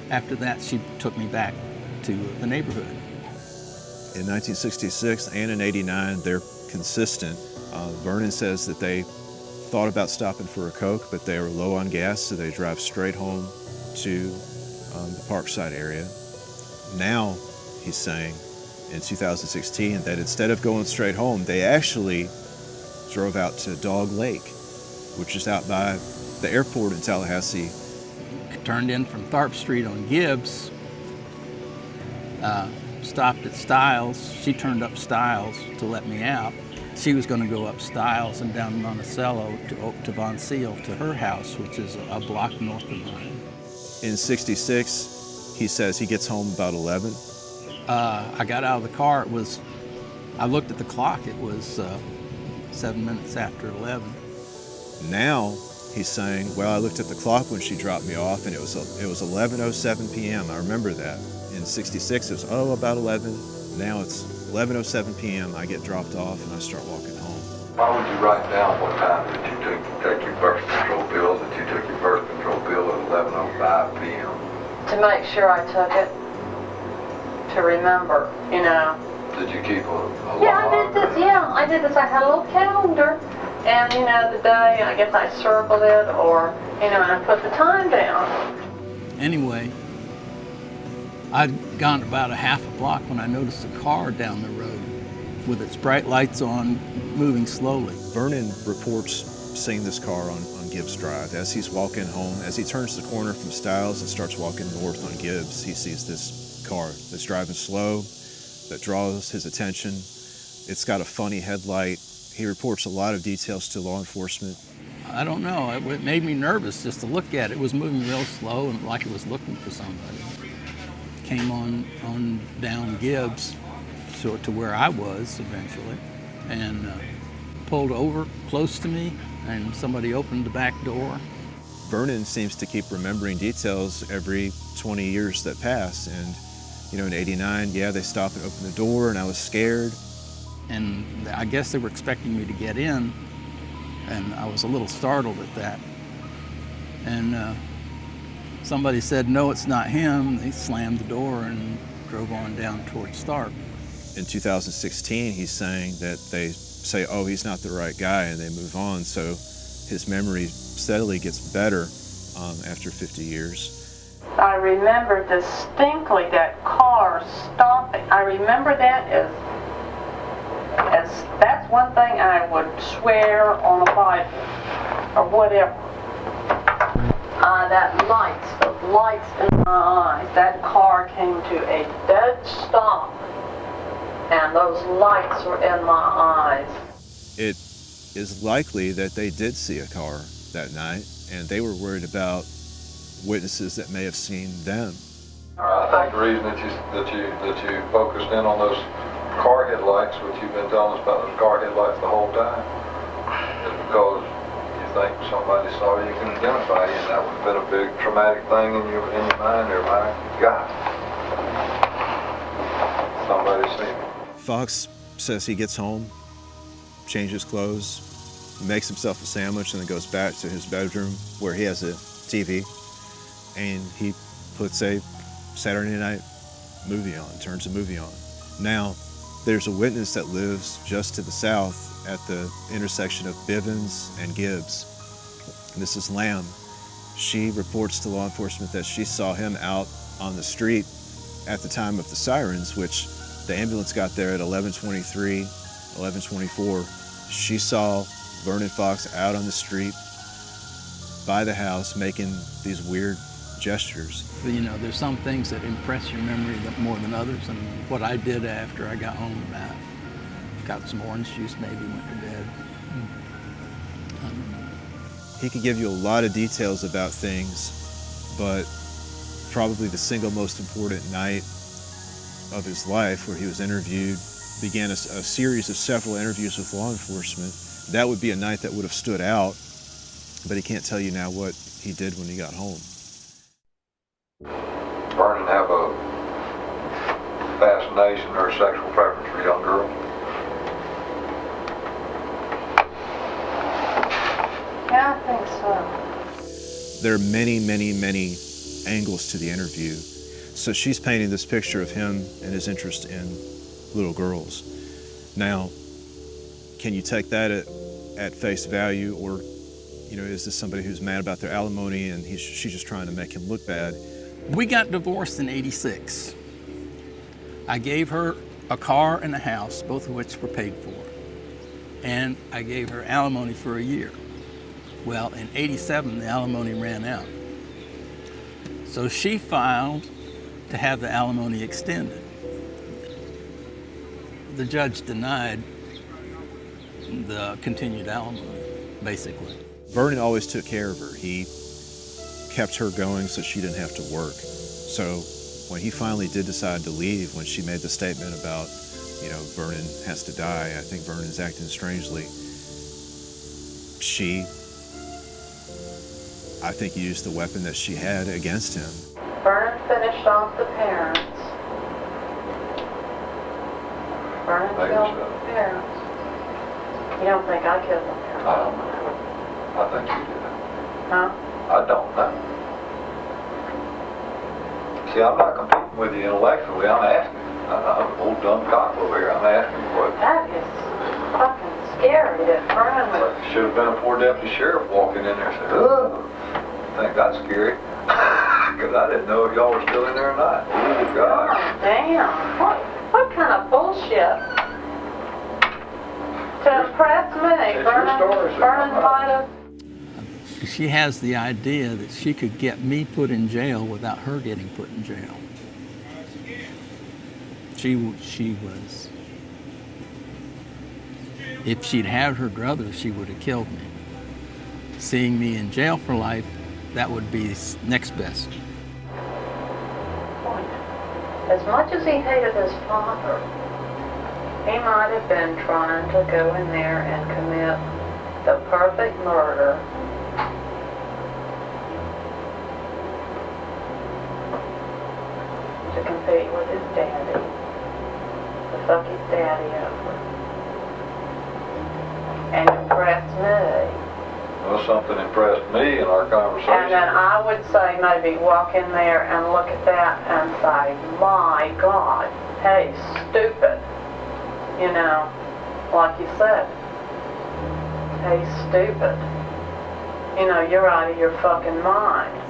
After that, she took me back to the neighborhood. In 1966 and in '89, they're consistent. Vernon says that they thought about stopping for a Coke, but they were low on gas, so they drive straight home to the Parkside area. Now, he's saying, in 2016, that instead of going straight home, they actually drove out to Dog Lake, which is out by the airport in Tallahassee. Turned in from Tharp Street on Gibbs, stopped at Stiles. She turned up Stiles to let me out. She was going to go up Stiles and down Monticello to Von Seal to her house, which is a block north of mine. In '66, he says he gets home about 11. I got out of the car. I looked at the clock. It was 7 minutes after 11. Now he's saying, well, I looked at the clock when she dropped me off, and it was 11:07 p.m. I remember that. In '66, it was about 11. Now it's 11:07 p.m. I get dropped off and I start walking home. Why would you write down what time that you take your birth control pill, that you took your birth control pill at 11:05 p.m.? To make sure I took it, to remember, you know. Did you keep a Yeah, I did this. I had a little calendar, and you know, the day, I guess I circled it, or, you know, and I put the time down. Anyway, I'd gone about a half a block when I noticed a car down the road with its bright lights on, moving slowly. Vernon reports seeing this car on Gibbs Drive. As he's walking home, as he turns the corner from Stiles and starts walking north on Gibbs, he sees this car that's driving slow, that draws his attention. It's got a funny headlight. He reports a lot of details to law enforcement. I don't know, it made me nervous just to look at it. It was moving real slow and like it was looking for somebody. Came on down Gibbs to where I was eventually, and pulled over close to me, and somebody opened the back door. Vernon seems to keep remembering details every 20 years that pass, and you know, in '89, yeah, they stopped and opened the door, and I was scared. And I guess they were expecting me to get in, and I was a little startled at that. And somebody said, no, it's not him. They slammed the door and drove on down towards Tharp. In 2016, he's saying that they say, oh, he's not the right guy, and they move on. So his memory steadily gets better after 50 years. I remember distinctly that car stopping. I remember that as that's one thing I would swear on a Bible or whatever. That lights in my eyes. That car came to a dead stop, and those lights were in my eyes. It is likely that they did see a car that night, and they were worried about witnesses that may have seen them. I think the reason that you focused in on those car headlights, which you've been telling us about those car headlights the whole time, is because you think somebody saw you can identify you, and that would have been a big traumatic thing in your mind. Or my God, somebody seen me. Fox says he gets home, changes clothes, makes himself a sandwich, and then goes back to his bedroom where he has a TV, and he puts a Saturday night movie on, turns a movie on. Now, there's a witness that lives just to the south at the intersection of Bivens and Gibbs. Mrs. Lamb. She reports to law enforcement that she saw him out on the street at the time of the sirens, which the ambulance got there at 11:23, 11:24. She saw Vernon Fox out on the street by the house making these weird gestures. You know, there's some things that impress your memory more than others, and what I did after I got home, got some orange juice, maybe went to bed. I don't know. He could give you a lot of details about things, but probably the single most important night of his life, where he was interviewed, began a series of several interviews with law enforcement. That would be a night that would have stood out, but he can't tell you now what he did when he got home. Vernon have a fascination or a sexual preference for young girls? Yeah, I think so. There are many, many, many angles to the interview. So she's painting this picture of him and his interest in little girls. Now, can you take that at face value, or is this somebody who's mad about their alimony and she's just trying to make him look bad? We got divorced in '86. I gave her a car and a house, both of which were paid for. And I gave her alimony for a year. Well, in '87, the alimony ran out. So she filed to have the alimony extended. The judge denied the continued alimony, basically. Vernon always took care of her. He kept her going so she didn't have to work. So when he finally did decide to leave, when she made the statement about, Vernon has to die, I think Vernon's acting strangely, I think, used the weapon that she had against him. Vernon finished off the parents. Vernon killed the parents. You don't think I killed the parents? I don't know. I think you did. Huh? I don't know. See, I'm not competing with you intellectually. I'm asking. I'm an old dumb cock over here. I'm asking what. That is fucking scary that Vernon was. Should have been a poor deputy sheriff walking in there and said, "Oh, I think that's scary." Because I didn't know if y'all were still in there or not. Oh, God. Oh, damn. What kind of bullshit? To impress me, It's your story, Vernon might have. She has the idea that she could get me put in jail without her getting put in jail. She was, if she'd had her brother, she would have killed me. Seeing me in jail for life, that would be next best. As much as he hated his father, he might have been trying to go in there and commit the perfect murder to compete with his daddy, to fuck his daddy over, and impress me. Well, something impressed me in our conversation. And then I would say maybe walk in there and look at that and say, my God, hey, stupid. Like you said, hey, stupid. You're out of your fucking mind.